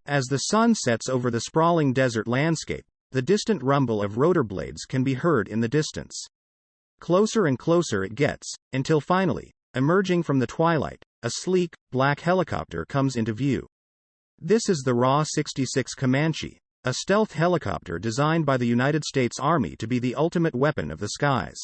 As the sun sets over the sprawling desert landscape, the distant rumble of rotor blades can be heard in the distance. Closer and closer it gets, until finally, emerging from the twilight, a sleek, black helicopter comes into view. This is the RAH-66 Comanche, a stealth helicopter designed by the United States Army to be the ultimate weapon of the skies.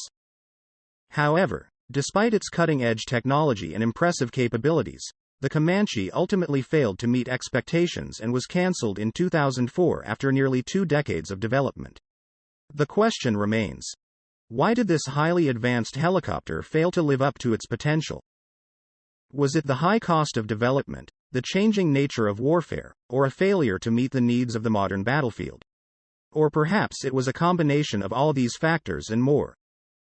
However, despite its cutting-edge technology and impressive capabilities, the Comanche ultimately failed to meet expectations and was cancelled in 2004 after nearly 2 decades of development. The question remains: why did this highly advanced helicopter fail to live up to its potential? Was it the high cost of development, the changing nature of warfare, or a failure to meet the needs of the modern battlefield? Or perhaps it was a combination of all these factors and more.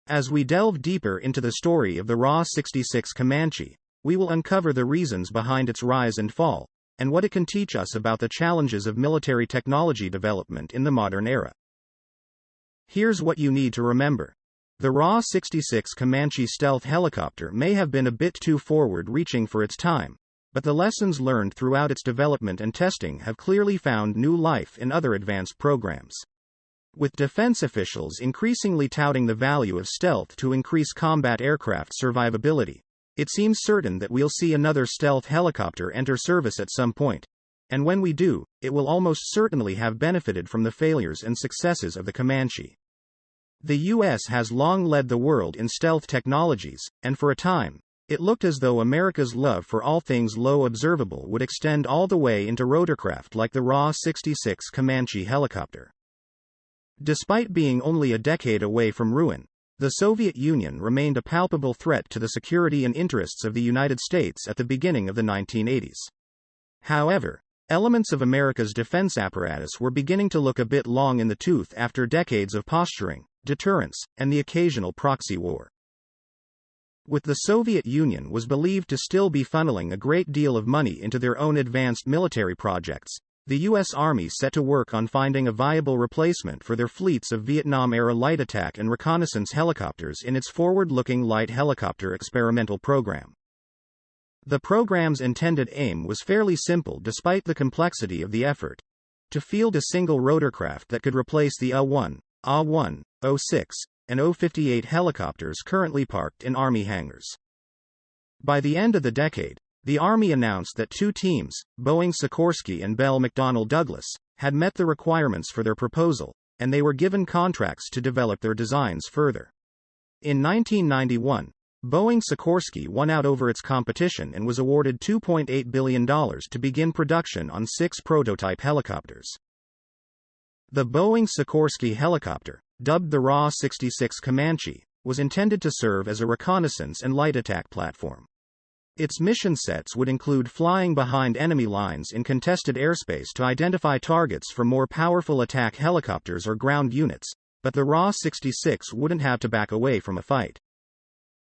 As we delve deeper into the story of the RAH-66 Comanche, we will uncover the reasons behind its rise and fall, and what it can teach us about the challenges of military technology development in the modern era. Here's what you need to remember. The RAH-66 Comanche stealth helicopter may have been a bit too forward-reaching for its time, but the lessons learned throughout its development and testing have clearly found new life in other advanced programs. With defense officials increasingly touting the value of stealth to increase combat aircraft survivability, it seems certain that we'll see another stealth helicopter enter service at some point. And when we do, it will almost certainly have benefited from the failures and successes of the Comanche. The U.S. has long led the world in stealth technologies, and for a time, it looked as though America's love for all things low observable would extend all the way into rotorcraft like the RAH-66 Comanche helicopter. Despite being only a decade away from ruin, the Soviet Union remained a palpable threat to the security and interests of the United States at the beginning of the 1980s. However, elements of America's defense apparatus were beginning to look a bit long in the tooth after decades of posturing, deterrence, and the occasional proxy war. With the Soviet Union was believed to still be funneling a great deal of money into their own advanced military projects, the U.S. Army set to work on finding a viable replacement for their fleets of Vietnam-era light attack and reconnaissance helicopters in its forward-looking light helicopter experimental program. The program's intended aim was fairly simple despite the complexity of the effort: to field a single rotorcraft that could replace the A-1, A-1, O-6, and O-58 helicopters currently parked in Army hangars. By the end of the decade, the Army announced that 2 teams, Boeing Sikorsky and Bell McDonnell Douglas, had met the requirements for their proposal, and they were given contracts to develop their designs further. In 1991, Boeing Sikorsky won out over its competition and was awarded $2.8 billion to begin production on 6 prototype helicopters. The Boeing Sikorsky helicopter, dubbed the RAH-66 Comanche, was intended to serve as a reconnaissance and light attack platform. Its mission sets would include flying behind enemy lines in contested airspace to identify targets for more powerful attack helicopters or ground units, but the RAH-66 wouldn't have to back away from a fight.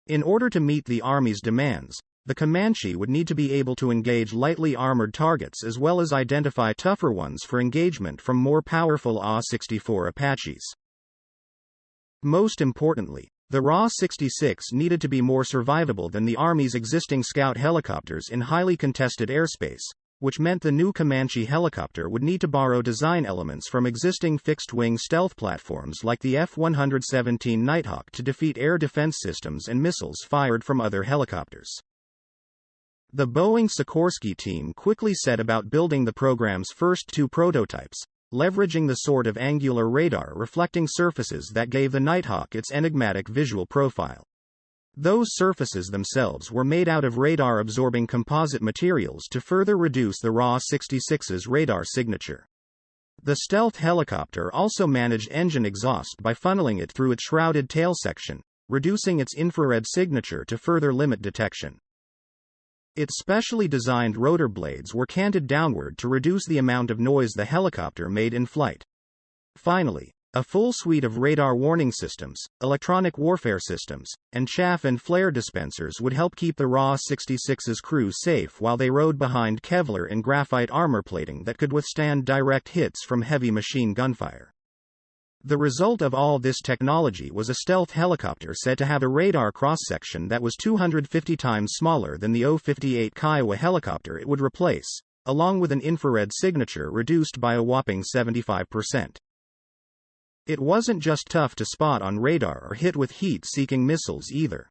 In order to meet the Army's demands, the Comanche would need to be able to engage lightly armored targets as well as identify tougher ones for engagement from more powerful AH-64 Apaches. Most importantly, the RAH-66 needed to be more survivable than the Army's existing Scout helicopters in highly contested airspace, which meant the new Comanche helicopter would need to borrow design elements from existing fixed-wing stealth platforms like the F-117 Nighthawk to defeat air defense systems and missiles fired from other helicopters. The Boeing Sikorsky team quickly set about building the program's first 2 prototypes, leveraging the sort of angular radar reflecting surfaces that gave the Nighthawk its enigmatic visual profile. Those surfaces themselves were made out of radar-absorbing composite materials to further reduce the RAH-66's radar signature. The stealth helicopter also managed engine exhaust by funneling it through its shrouded tail section, reducing its infrared signature to further limit detection. Its specially designed rotor blades were canted downward to reduce the amount of noise the helicopter made in flight. Finally, a full suite of radar warning systems, electronic warfare systems, and chaff and flare dispensers would help keep the RAH-66's crew safe while they rode behind Kevlar and graphite armor plating that could withstand direct hits from heavy machine gunfire. The result of all this technology was a stealth helicopter said to have a radar cross-section that was 250 times smaller than the O-58 Kiowa helicopter it would replace, along with an infrared signature reduced by a whopping 75%. It wasn't just tough to spot on radar or hit with heat-seeking missiles either.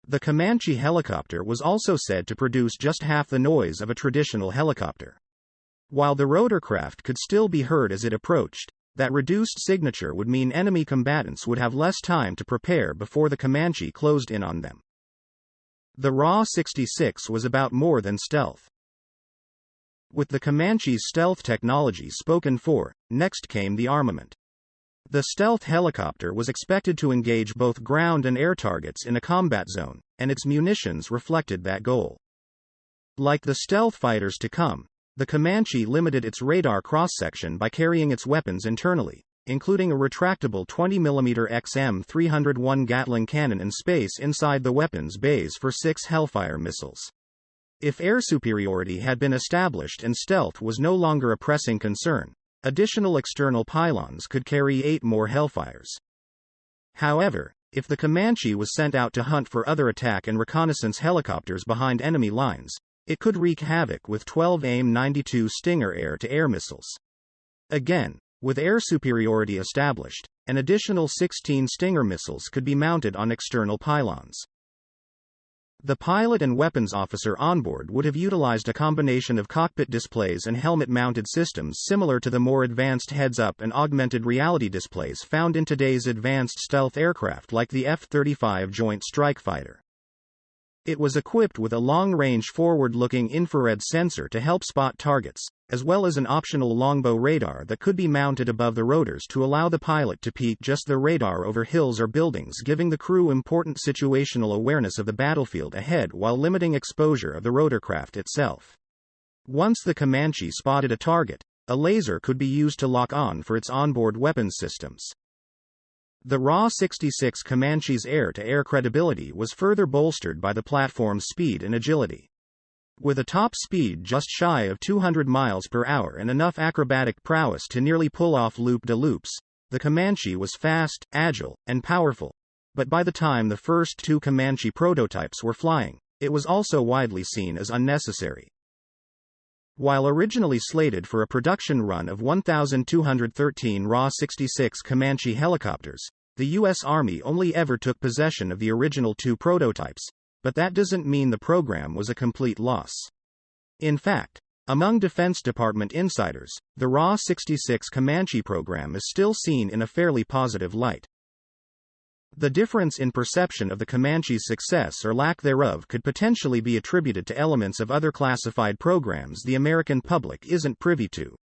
The Comanche helicopter was also said to produce just half the noise of a traditional helicopter. While the rotorcraft could still be heard as it approached, that reduced signature would mean enemy combatants would have less time to prepare before the Comanche closed in on them. The RAH-66 was about more than stealth. With the Comanche's stealth technology spoken for, next came the armament. The stealth helicopter was expected to engage both ground and air targets in a combat zone, and its munitions reflected that goal. Like the stealth fighters to come, the Comanche limited its radar cross-section by carrying its weapons internally, including a retractable 20mm XM301 Gatling cannon and space inside the weapons bays for 6 Hellfire missiles. If air superiority had been established and stealth was no longer a pressing concern, additional external pylons could carry 8 more Hellfires. However, if the Comanche was sent out to hunt for other attack and reconnaissance helicopters behind enemy lines, it could wreak havoc with 12 AIM-92 Stinger air-to-air missiles. Again, with air superiority established, an additional 16 Stinger missiles could be mounted on external pylons. The pilot and weapons officer onboard would have utilized a combination of cockpit displays and helmet-mounted systems similar to the more advanced heads-up and augmented reality displays found in today's advanced stealth aircraft like the F-35 Joint Strike Fighter. It was equipped with a long-range forward-looking infrared sensor to help spot targets, as well as an optional longbow radar that could be mounted above the rotors to allow the pilot to peek just the radar over hills or buildings, giving the crew important situational awareness of the battlefield ahead while limiting exposure of the rotorcraft itself. Once the Comanche spotted a target, a laser could be used to lock on for its onboard weapons systems. The RAH-66 Comanche's air-to-air credibility was further bolstered by the platform's speed and agility. With a top speed just shy of 200 miles per hour and enough acrobatic prowess to nearly pull off loop-de-loops, the Comanche was fast, agile, and powerful. But by the time the first 2 Comanche prototypes were flying, it was also widely seen as unnecessary. While originally slated for a production run of 1,213 RAH-66 Comanche helicopters, the U.S. Army only ever took possession of the original 2 prototypes, but that doesn't mean the program was a complete loss. In fact, among Defense Department insiders, the RAH-66 Comanche program is still seen in a fairly positive light. The difference in perception of the Comanche's success or lack thereof could potentially be attributed to elements of other classified programs the American public isn't privy to.